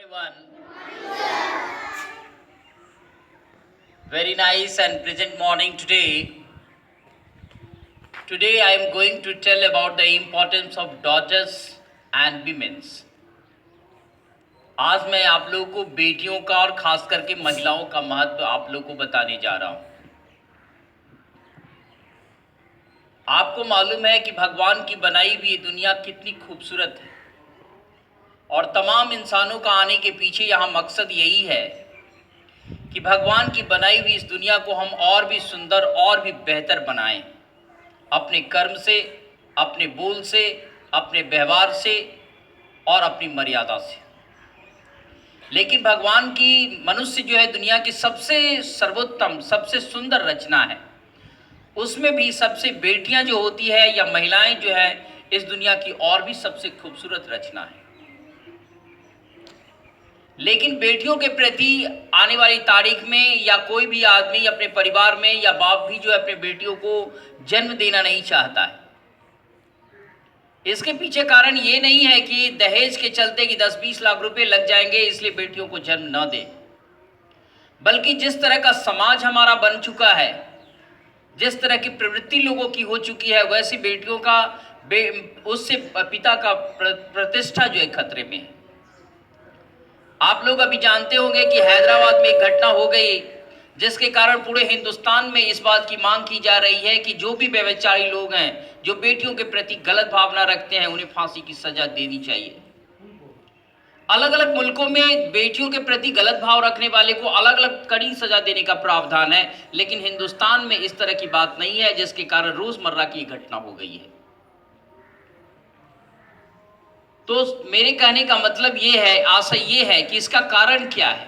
everyone. Very nice and pleasant morning today. Today I am going to tell about the importance of daughters and women's. आज मैं आप लोगों को बेटियों का और खास करके महिलाओं का महत्व आप लोगों को बताने जा रहा हूं। आपको मालूम है कि भगवान की बनाई हुई ये दुनिया कितनी खूबसूरत है और तमाम इंसानों का आने के पीछे यहाँ मकसद यही है कि भगवान की बनाई हुई इस दुनिया को हम और भी सुंदर और भी बेहतर बनाएं, अपने कर्म से, अपने बोल से, अपने व्यवहार से और अपनी मर्यादा से। लेकिन भगवान की मनुष्य जो है दुनिया की सबसे सर्वोत्तम, सबसे सुंदर रचना है। उसमें भी सबसे बेटियां जो होती है या महिलाएं जो है इस दुनिया की और भी सबसे खूबसूरत रचना है। लेकिन बेटियों के प्रति आने वाली तारीख में या कोई भी आदमी अपने परिवार में या बाप भी जो है अपने बेटियों को जन्म देना नहीं चाहता है। इसके पीछे कारण ये नहीं है कि दहेज के चलते कि 10-20 लाख रुपए लग जाएंगे इसलिए बेटियों को जन्म न दे, बल्कि जिस तरह का समाज हमारा बन चुका है, जिस तरह की प्रवृत्ति लोगों की हो चुकी है, वैसी बेटियों का उससे पिता का प्रतिष्ठा जो है खतरे में है। आप लोग अभी जानते होंगे कि हैदराबाद में एक घटना हो गई जिसके कारण पूरे हिंदुस्तान में इस बात की मांग की जा रही है कि जो भी व्यभिचारी लोग हैं, जो बेटियों के प्रति गलत भावना रखते हैं, उन्हें फांसी की सजा देनी चाहिए। अलग अलग मुल्कों में बेटियों के प्रति गलत भाव रखने वाले को अलग अलग कड़ी सजा देने का प्रावधान है, लेकिन हिंदुस्तान में इस तरह की बात नहीं है, जिसके कारण रोजमर्रा की घटना हो गई है। तो मेरे कहने का मतलब ये है, आशा ये है कि इसका कारण क्या है।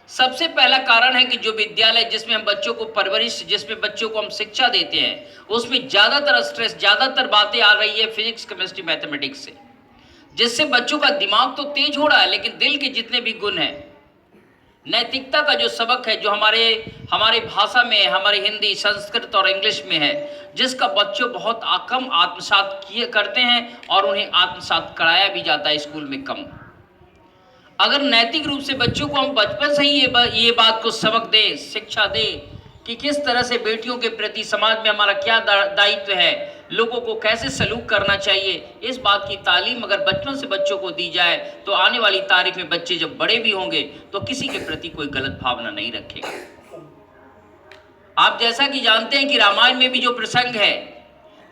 सबसे पहला कारण है कि जो विद्यालय जिसमें हम बच्चों को परवरिश, जिसमें बच्चों को हम शिक्षा देते हैं, उसमें ज़्यादातर स्ट्रेस, ज़्यादातर बातें आ रही है फिजिक्स, केमिस्ट्री, मैथमेटिक्स से, जिससे बच्चों का दिमाग तो तेज हो रहा है, लेकिन दिल के जितने भी गुण हैं, नैतिकता का जो सबक है, जो हमारे भाषा में, हमारे हिंदी, संस्कृत और इंग्लिश में है, जिसका बच्चों बहुत कम आत्मसात करते हैं और उन्हें आत्मसात कराया भी जाता है स्कूल में कम। अगर नैतिक रूप से बच्चों को हम बचपन से ही ये बात को सबक दें, शिक्षा दें कि किस तरह से बेटियों के प्रति समाज में हमारा क्या दायित्व है, लोगों को कैसे सलूक करना चाहिए, इस बात की तालीम अगर बचपन से बच्चों को दी जाए तो आने वाली तारीख में बच्चे जब बड़े भी होंगे तो किसी के प्रति कोई गलत भावना नहीं रखेगा। आप जैसा कि जानते हैं कि रामायण में भी जो प्रसंग है,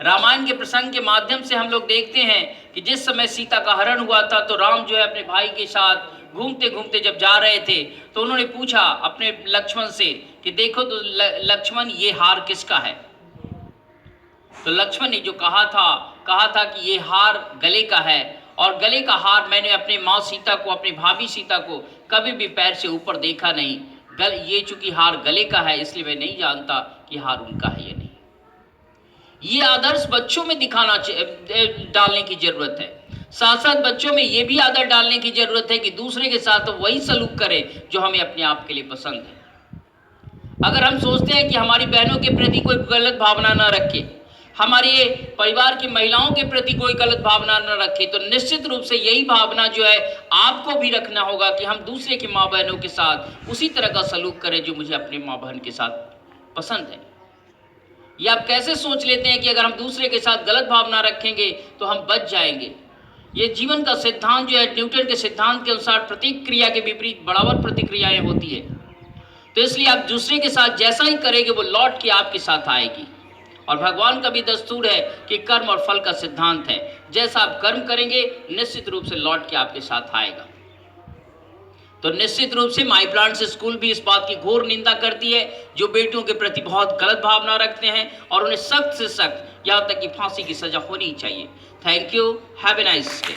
रामायण के प्रसंग के माध्यम से हम लोग देखते हैं कि जिस समय सीता का हरण हुआ था तो राम जो है अपने भाई के साथ घूमते घूमते जब जा रहे थे तो उन्होंने पूछा अपने लक्ष्मण से कि देखो तो लक्ष्मण ये हार किसका है। तो लक्ष्मण ने जो कहा था कि ये हार गले का है, और गले का हार मैंने अपने माँ सीता को, अपनी भाभी सीता को कभी भी पैर से ऊपर देखा नहीं। ये चूंकि हार गले का है इसलिए मैं नहीं जानता कि हार उनका है या नहीं। ये आदर्श बच्चों में डालने की जरूरत है। साथ साथ बच्चों में ये भी आदत डालने की जरूरत है कि दूसरे के साथ वही सलूक करें जो हमें अपने आप के लिए पसंद है। अगर हम सोचते हैं कि हमारी बहनों के प्रति कोई गलत भावना न रखे, हमारे परिवार की महिलाओं के प्रति कोई गलत भावना न रखे, तो निश्चित रूप से यही भावना जो है आपको भी रखना होगा कि हम दूसरे की माँ बहनों के साथ उसी तरह का सलूक करें जो मुझे अपनी माँ बहन के साथ पसंद है। या आप कैसे सोच लेते हैं कि अगर हम दूसरे के साथ गलत भावना रखेंगे तो हम बच जाएंगे। ये जीवन का सिद्धांत जो है, न्यूटन के सिद्धांत के अनुसार प्रतिक्रिया के विपरीत बराबर प्रतिक्रियाएं होती है। तो इसलिए आप दूसरे के साथ जैसा ही करेंगे वो लौट के आपके साथ आएगी। और भगवान का भी दस्तूर है कि कर्म और फल का सिद्धांत है, जैसा आप कर्म करेंगे निश्चित रूप से लौट के आपके साथ आएगा। तो निश्चित रूप से माई प्लांट्स स्कूल भी इस बात की घोर निंदा करती है जो बेटियों के प्रति बहुत गलत भावना रखते हैं, और उन्हें सख्त से सख्त यहाँ तक कि फांसी की सजा होनी चाहिए। Thank you, have a nice day.